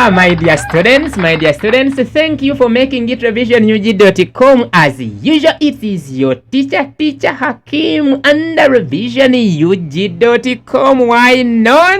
My dear students, thank you for making it revisionug.com. As usual, it is your teacher Hakim under revisionug.com. Why not?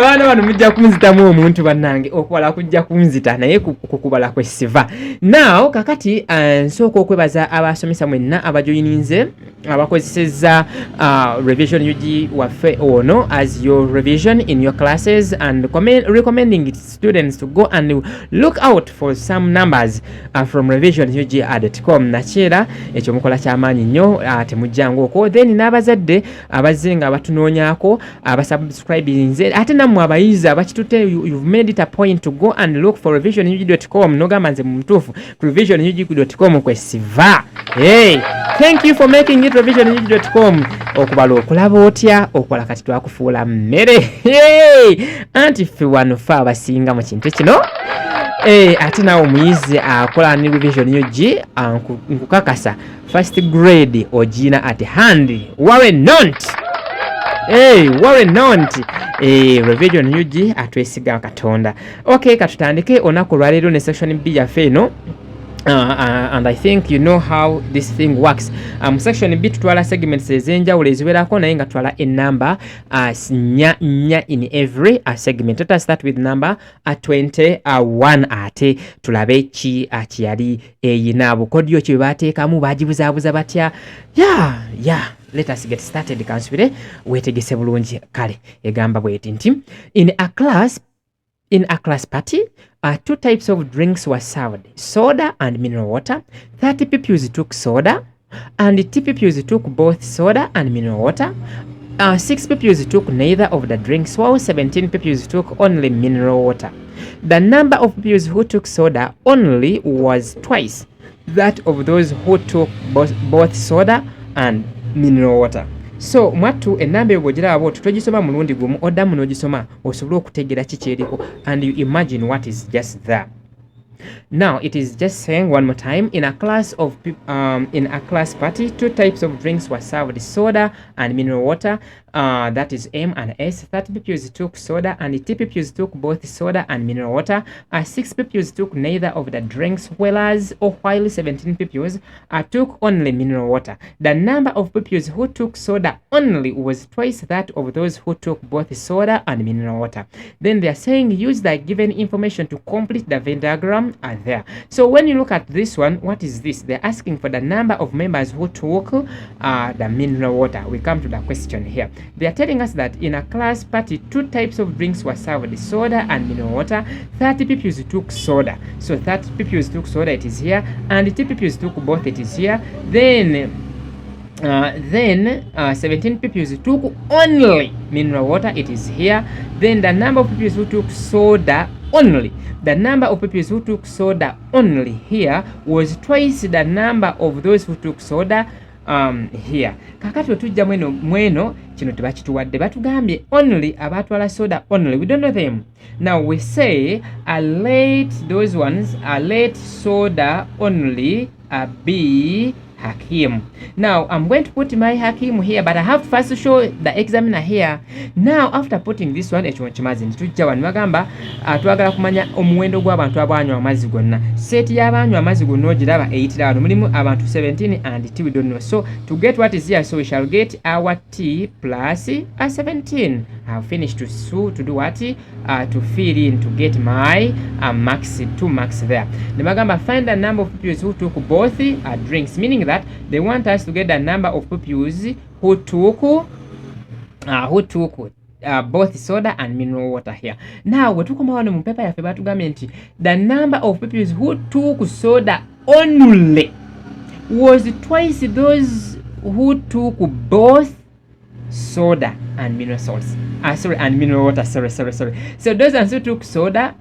Bano mujja kunzitamu omuntu bannange okwala kujja kunzita naye kukubala kwesiva. Now kakati nsooka okwebaza abasomesa mwenna abajoyininze abakozeseza revision UG waffe ono as your revision in your classes and recommending students to go and look out for some numbers from revisionug.com. Nakyera ekyo mukola kyamaanyi nnyo temujjangu okwo. Then n'abazadde abazze nga batunoonyaako abasubscribinze ate nammwe abayizi abakitute you've made it a point to go and look for revisionug.com nogamba nze mu mutuufu ku revisionug.com kwesiva. Hey, thank you for making it revisionug.com. Okubala okulaba otya okola kati twakufuula mmere. Hey, anti ffe wano ffe abasinga mu kintu kino. Ate nawe omuyizi akola ni revisionug nkukakasa first grade ogina at hand. Worry not. Worry not. Revisionug atwesiga Katonda. Okay, katutandike onako lwaleero ne section B yaffe eno. And I think you know how this thing works. Section B tutwala segments ezenjawulo eziwerako naye nga tutwala a number nya in every segment. Let us start with number 21 ate tulabe ki akiyali eyina bukodyo kye bateekamu bagibuzaabuza batya. Yeah. Let us get started. Kansubire wetegese bulungi kale egamba bweti nti in a class party, two types of drinks were served, soda and mineral water. 30 pupils took soda, and 2 pupils took both soda and mineral water. 6 pupils took neither of the drinks, while 17 pupils took only mineral water. The number of pupils who took soda only was twice that of those who took both soda and mineral water. So mwatu enamba ebogera abo tutogisoma mulundi gumu odda muno gisoma osobola okutegera kikyeriko and you imagine what is just there. Now it is just saying one more time, in a class party, two types of drinks were served, soda and mineral water. That is M and S. 30 pupils took soda and 2 pupils took both soda and mineral water. 6 pupils took neither of the drinks, while 17 pupils took only mineral water. The number of pupils who took soda only was twice that of those who took both soda and mineral water. Then they are saying use the given information to complete the Venn diagram there. So when you look at this one, what is this? They're asking for the number of members who took the mineral water. We come to the question here. They are telling us that in a class party, two types of drinks were served, soda and mineral water. 30 pupils took soda. So 30 pupils took soda, it is here, and 2 pupils took both, it is here. Then 17 pupils took only mineral water, it is here. Then the number of pupils who took soda only. The number of pupils who took soda only here was twice the number of those who took soda here. Kakati otujja mweno kino tebakituwadde batugambye only abatwala soda only. We don't know them. Now we say those ones let soda only be Hakim. Now I'm going to put my Hakim here, but I have to first show the examiner here. Now after putting this one, tujja wano bagamba twagala kumanya omuwendo gw'abantu abanywa amazzi gonna. Set y'abanywa amazzi gonna ogiraba eyitira wano mulimu abantu 17 and T we don't know. So to get what is here, so we shall get our T plus 17. I've finished to do what? To fill in to get my max, 2 marks there. The bagamba find the number of pupils who took both drinks, meaning that they want us to get the number of pupils who took both soda and mineral water here. Now we tukoma wano mu paper yaffe batugambye nti the number of pupils who took soda only was twice those who took both soda and mineral salts. And mineral water. Sorry. So those who took soda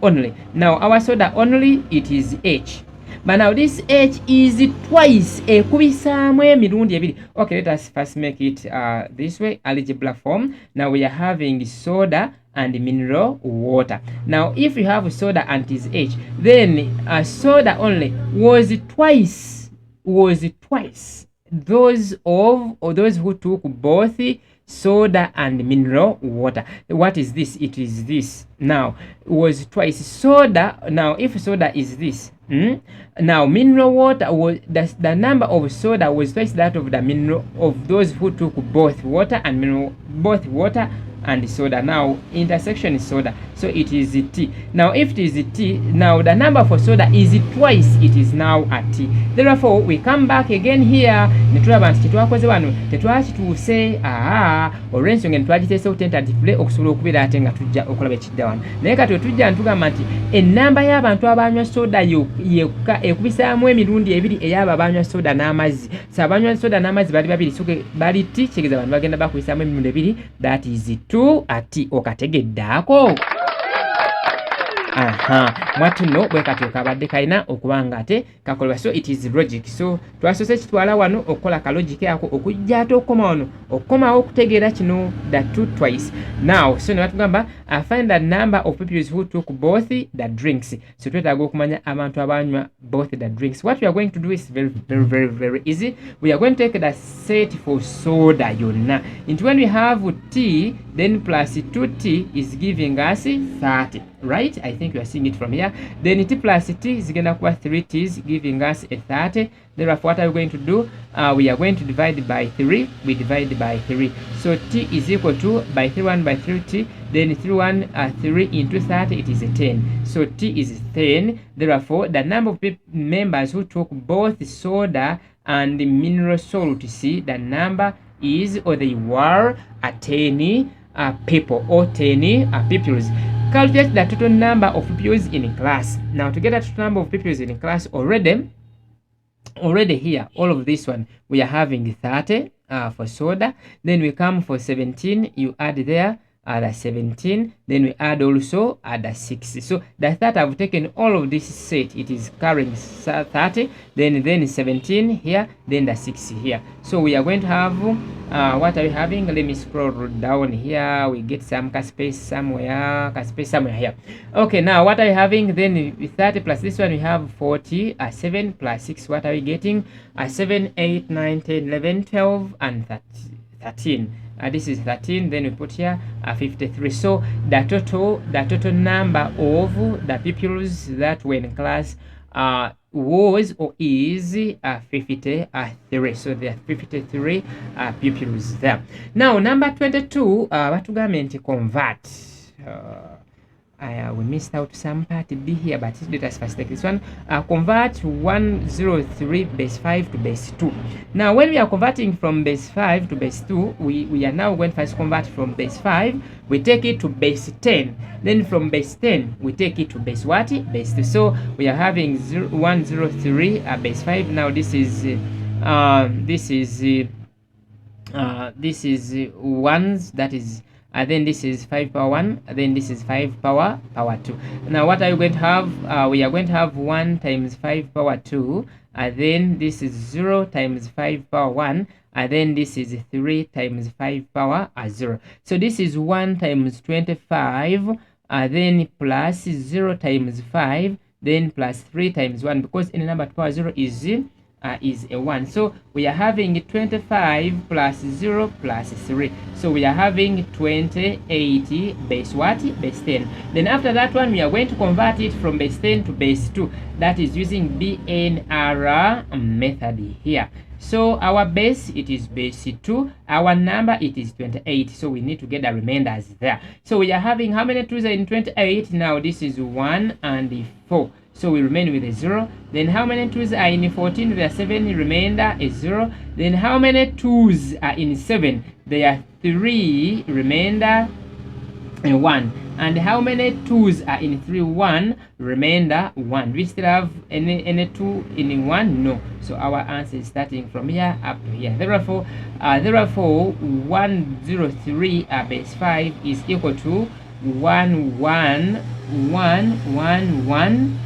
only. Now our soda only, it is H. But now this H is twice kubisamu emirundi ebiri. Okay, let us first make it this way, algebra form. Now we are having soda and mineral water. Now if you have soda and it is H, then soda only was twice those who took both soda and mineral water. What is this? It is this. Now was twice soda. Now if soda is this, now mineral water was the number of soda was twice that of the mineral of those who took both water and mineral, both water and soda. Now intersection is soda, so it is T. Now if it is T, now the number for soda is twice, it is now a T. Therefore we come back again here netulaba nti kitwakoze wano tetwakituuse olw'ensonga netwagiteesewo tentatively okusobola okubeera ate nga tujja okulaba ekidda wano, naye kati tujja ntugamba nti ennamba y'abantu abanywa soda yekka ekubisaamu emirundi ebiri ey'abo abanywa soda n'amazzi. So abanywa soda n'amazzi bali babiri, so bali T, kitegeeza abantu bagenda bakubisaamu emirundi ebiri, that is 2 ati. Okategeddaako? Mwatuno bwe kati okabadde kalina okubanga ate kakolebwa, so it is logic. So twasose kitwala wano okukola ka logic yako okujja ate okukoma wano okukomawo okutegeera kino the 2 twice. Now so ne batugamba find the number of people who took both the drinks. So twetaaga okumanya abantu abanywa both the drinks. What we are going to do is very easy. We are going to take the set for soda yonna. Into when we have T, then plus 2T is giving us 30. Right? I think you are seeing it from here. Then T plus T is going to be 3 T's, giving us a 30. Therefore, what are we going to do? We are going to divide by 3. We divide by 3. So T is equal to by 3 1 by 3T. Then 3 1 3 into 30, it is a 10. So T is 10. Therefore, the number of members who took both soda and mineral salt, see, the number is, or they were, 10 people, or 10 pupils. Calculate the total number of pupils in class. Now to get the total number of pupils in class, already here, all of this one, we are having 30 for soda. Then we come for 17, you add there the 17, then we add also the 6. So the 30, I've taken all of this set, it is carrying 30, then 17 here, then the 6 here. So we are going to have what are we having? Let me scroll down here. We get some space somewhere here. Okay, now what are we having? Then with 30 plus this one we have 40. 7 plus 6, what are we getting? 7 8 9 10 11 12 and 13. This is 13. Then we put here 53. So the total number of the pupils that were in class was or is 53. So there are 53 pupils there. Now number 22, batugambye convert. We missed out some part B here, but let us first take this one. Convert 103 base 5 to base 2. Now when we are converting from base 5 to base 2, we are now going to first convert from base 5, we take it to base 10. Then from base 10, we take it to base what? Base 2. So we are having 103 base 5. Now this is ones, that is then this is 5 power 1, then this is 5 power 2. Now what are you going to have? We are going to have 1 times 5 power 2, then this is 0 times 5 power 1, then this is 3 times 5 power 0. So this is 1 times 25, then plus 0 times 5, then plus 3 times 1, because in the number 2 power 0 is a 1. So we are having 25 plus 0 plus 3. So we are having 28 base what? Base 10. Then after that one, we are going to convert it from base 10 to base 2. That is using BNR method here. So our base, it is base 2. Our number, it is 28. So we need to get the remainders there. So we are having how many 2s are in 28? Now this is 1 and 4. So we remain with a 0. Then how many 2s are in 14? There are 7. Remainder is 0. Then how many 2s are in 7? There are 3. Remainder 1. And how many 2s are in 3? 1. Remainder 1. Do we still have any 2 in 1? No. So our answer is starting from here up to here. Therefore 103 base 5 is equal to 1 1 1 1 1.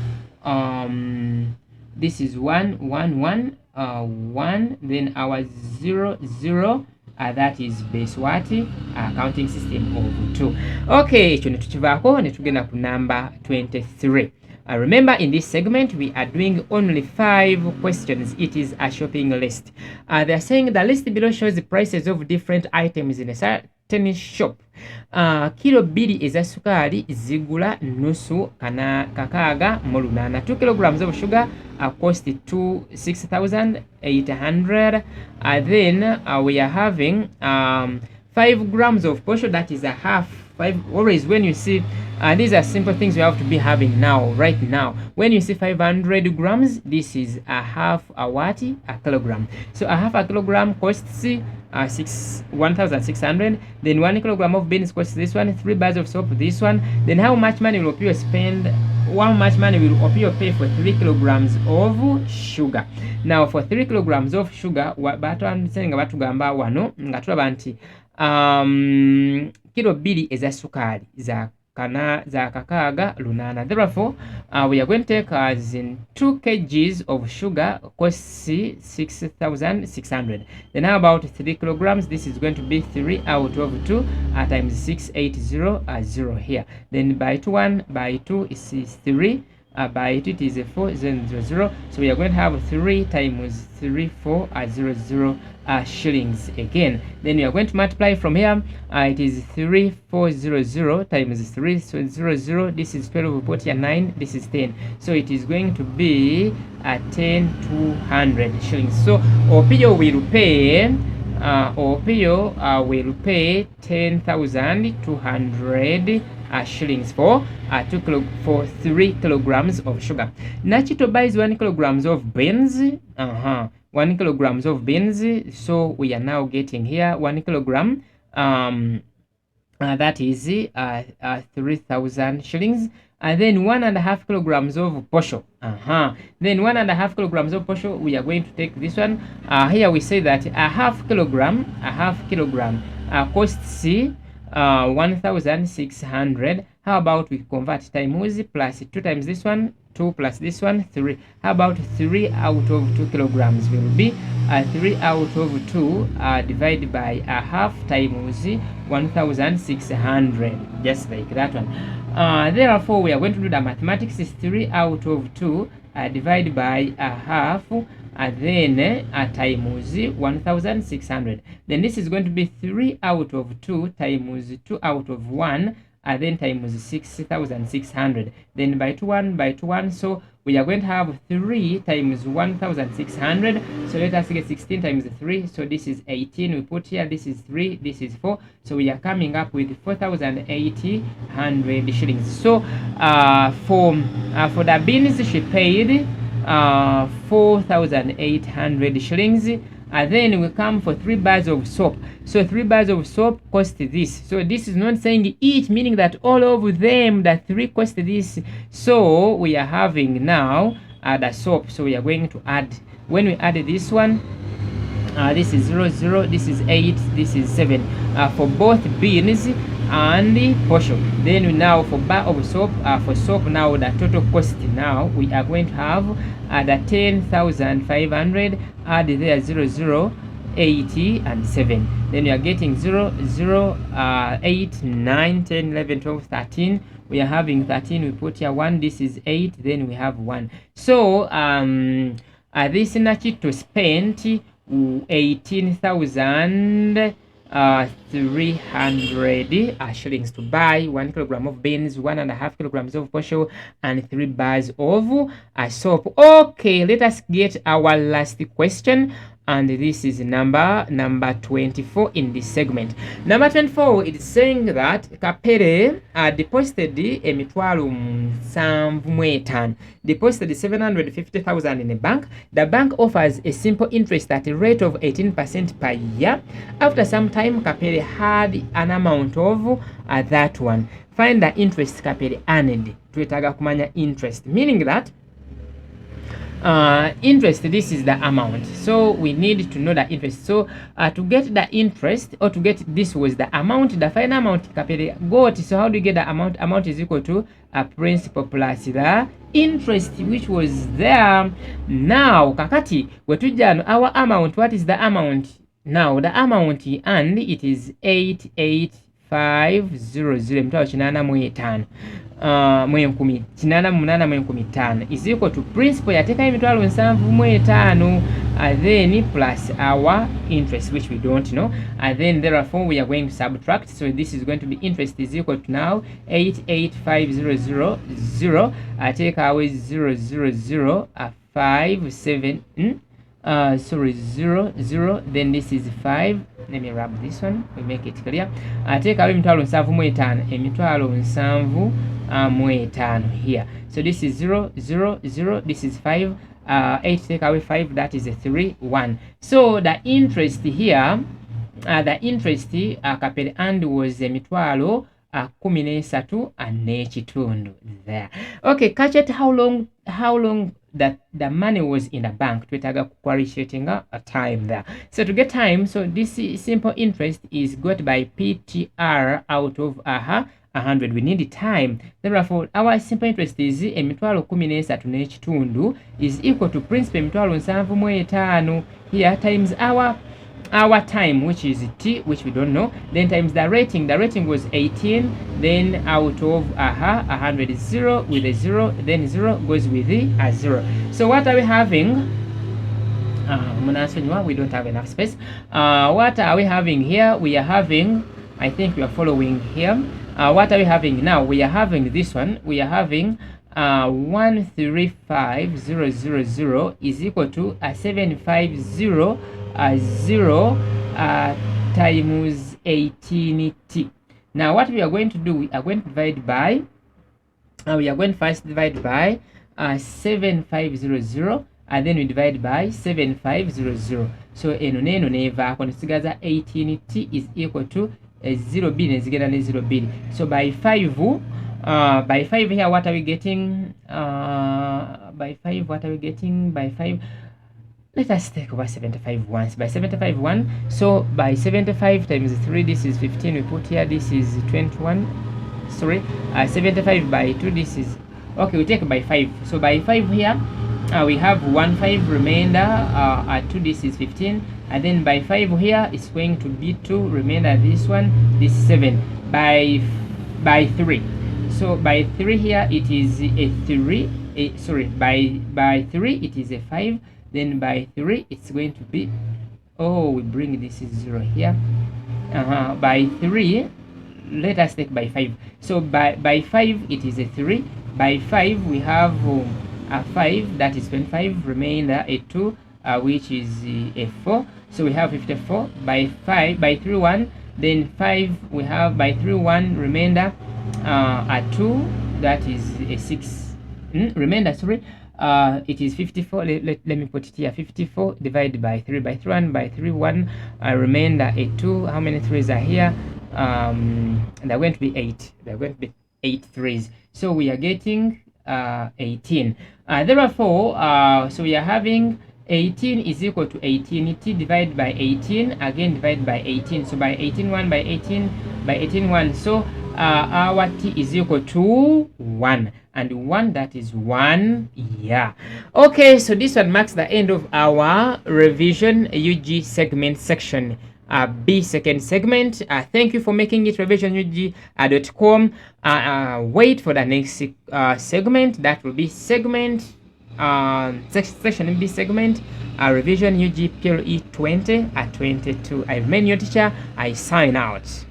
This is 1 1 1 1. Then our 0 0. That is base what? Counting system of 2. Okay, ekyo ne tukivaako ne tugenda ku number 23. Remember, in this segment, we are doing only 5 questions. It is a shopping list. They're saying the list below shows the prices of different items in a certain shop. Kilo 2 eza sukali zigula nusu kakaaga mu 8. 2 kilograms of sugar cost 6,800. Then we are having 5 grams of posho, that is a half. 5. Always when you see these are simple things you have to be having now, right now. When you see 500 grams, this is a half a what? A kilogram. So a half a kilogram costs 1,600. Then 1 kilogram of beans costs this one. 3 bars of soap, this one. Then how much money will you spend? How much money will you pay for 3 kilograms of sugar? Now for 3 kilograms of sugar, what I'm saying about gamba wano ngatulaba nti kilo 2 eza sukali za kakaaga 8. Therefore, we are going to take as in 2 kgs of sugar costs 6,600. Then how about 3 kilograms? This is going to be 3 out of 2 times 6,800 here. Then by 2 1 by 2 is 3. By 2 it is 4,000. So we are going to have 3 times 3 4,000 shillings again. Then we are going to multiply from here. It is 3,400 times 3,000. This is 12. Put here 9. This is 10. So it is going to be 10,200 shillings. So Opio will pay. Will pay 10,200 shillings for 3 kilograms of sugar. Nachito buys 1 kilograms of beans. 1 kilograms of beans. So we are now getting here 1 kilogram. That is 3,000 shillings. And then 1.5 kilograms of posho. Then 1.5 kilograms of posho. We are going to take this one. Here we say that a half kilogram costs 1,600. How about we convert times plus 2 times this one, 2 plus this one, 3. How about 3 out of 2 kilograms will be 3 out of 2 divided by a half times 1,600, just like that one. Therefore, we are going to do the mathematics. Is 3 out of 2 divided by a half, then times 1,600. Then this is going to be 3 out of 2 times 2 out of 1, then times 6,600. Then by 2 1 by 2 1. So we are going to have 3 times 1,600. So let us get 16 times 3. So this is 18. We put here. This is 3. This is 4. So we are coming up with 4,800 shillings. So for the beans, she paid 4,800 shillings. Then we come for 3 bars of soap. So 3 bars of soap cost this. So this is not saying each, meaning that all of them, the 3 cost this. So we are having now the soap. So we are going to add. When we add this one, this is 0 0, this is 8, this is 7 for both beans and posho. Then now for bar of soap, for soap now the total cost now we are going to have the 10,500. Add there 0 0, 80 and 7. Then we are getting 0 0 8 9 10 11 12 13. We are having 13. We put here 1. This is 8. Then we have 1. So this Nachito spent 18,300 shillings to buy 1 kilogram of beans, 1.5 kilograms of posho, and 3 bars of soap. Okay, let us get our last question, and this is number 24 in this segment. Number 24, it is saying that Kapere deposited emitwalo 7,500, deposited 750,000 in a bank. The bank offers a simple interest at a rate of 18% per year. After some time, Kapere had an amount of that one. Find the interest Kapere earned. Twetaga kumanya interest, meaning that interest, this is the amount. So we need to know the interest. So to get the interest, or to get, this was the amount, the final amount Kapere got. So how do you get the amount? Amount is equal to a principal plus the interest which was there. Now kakati wetujano our amount, what is the amount now? The amount and it is 885 500 emitwalo 85 mwenkumi 88 mwenkumi 5 is equal to principal yateekayo emitwalo 75 then plus our interest, which we don't know, and then therefore we are going to subtract. So this is going to be interest is equal to now 885,000 take away 000 57 sorry 00, then this is 5. Let me wrap this one, we make it clear. Take away emitwalo 75 emitwalo 75 here. So this is 0 0 0, this is 5. 8 take away 5, that is a 3 1. So the interest here kapere and was emitwalo 13 n'ekitundu there. Okay, catch it how long that the money was in the bank. Twetaga qualitating a time there. So to get time, so this simple interest is got by PTR out of 100. We need the time. Therefore, our simple interest is emitwalo 13 n'ekitundu is equal to principal emitwalo 75 here times our time, which is t, which we don't know, then times the rating. The rating was 18, then out of 100 is 0 with a 0, then 0 goes with the 0. So what are we having? We don't have enough space. What are we having here? We are having, I think we are following here. What are we having now? We are having this one. We are having 135,000 is equal to 750 times 18t. Now what we are going to do, we are going to divide by we are going to first divide by 7500 and then we divide by 7500. So eno neno nevaako nesigaza 18t is equal to 0 b nezigenda ne 0 b. So by 5 here what are we getting? By 5 what are we getting? By 5, let us take over 75 once. By 75 1, so by 75 times 3, this is 15. We put here, this is 21. Sorry, 75 by 2, this is okay. We take by 5. So by 5 here, we have 5 remainder. At 2, this is 15, and then by 5 here it's going to be 2 remainder. This one, this 7 by 3. So by 3 here it is a 3. Sorry, by 3 it is a 5. Then by 3 it's going to be, oh, we bring this is 0 here. By 3, let us take by 5. So by 5 it is a 3. By 5 we have a 5, that is 25, remainder a 2, which is a 4. So we have 54. By 3 1, then 5 we have by 3 1 remainder a 2, that is a 6. Remainder, sorry. It is 54. Let me put it here. 54 divided by 3 by 3 1 by 3 1 remainder a 2. How many 3s are here? They're going to be 8. They're going to be 8 3s. So we are getting 18. Therefore, so we are having 18 is equal to 18t divided by 18, again divided by 18. So by 18 1 by 18 by 18 1. So our t is equal to 1, and 1, that is 1 year. Okay, so this one marks the end of our revision UG segment section. B second segment. Thank you for making it revisionug.com. Wait for the next segment. That will be segment section B segment, revision UG PLE 20 at 22. I've been your teacher. I sign out.